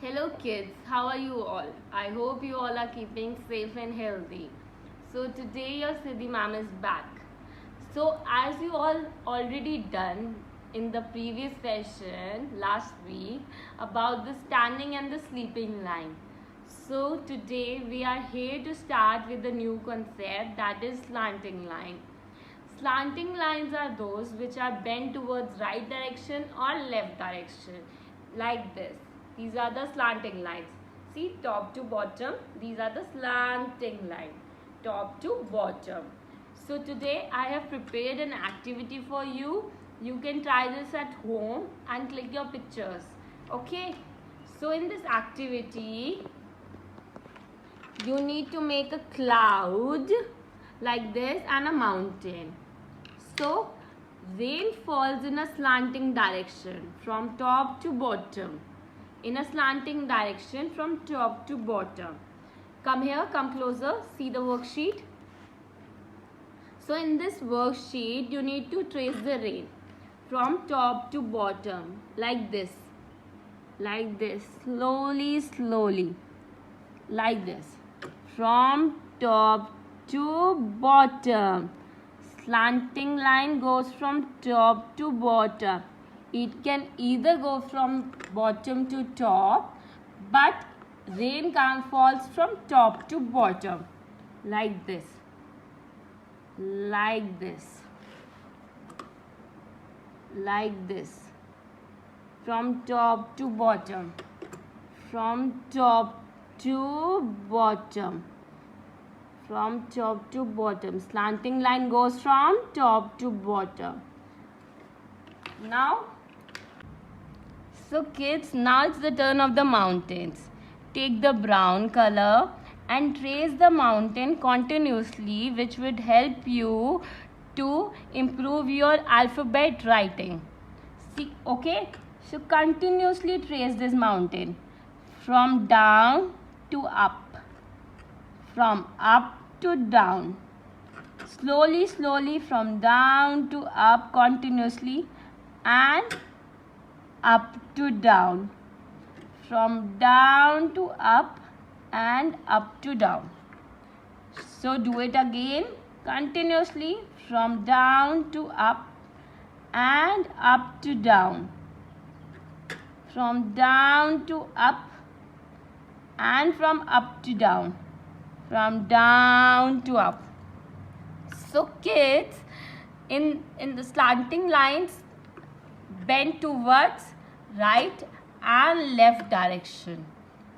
Hello kids, how are you all? I hope you all are keeping safe and healthy. So today your Siddhi ma'am is back. So as you all already done in the previous session last week about the standing and the sleeping line. So today we are here to start with the new concept, that is slanting line. Slanting lines are those which are bent towards right direction or left direction, like this. These are the slanting lines. See, top to bottom, these are the slanting line, top to bottom. So today I have prepared an activity for you. You can try this at home and click your pictures. Okay. So in this activity, you need to make a cloud like this and a mountain. So rain falls in a slanting direction from top to bottom. In a slanting direction from top to bottom. Come here, come closer, see the worksheet. So in this worksheet, you need to trace the rain from top to bottom like this, slowly, like this, from top to bottom. Slanting line goes from top to bottom. It can either go from bottom to top, but rain falls from top to bottom, like this, from top to bottom, from top to bottom. Slanting line goes from top to bottom. Now, so kids, now it's the turn of the mountains. Take the brown color and trace the mountain continuously, which would help you to improve your alphabet writing. See, okay? So continuously trace this mountain from down to up, from up to down. Slowly from down to up continuously and up to down. From down to up and up to down. So do it again continuously from down to up and up to down. From down to up and from up to down. From down to up. So kids, in the slanting lines, bend towards right and left direction.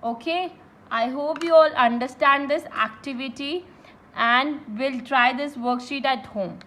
Okay, I hope you all understand this activity and will try this worksheet at home.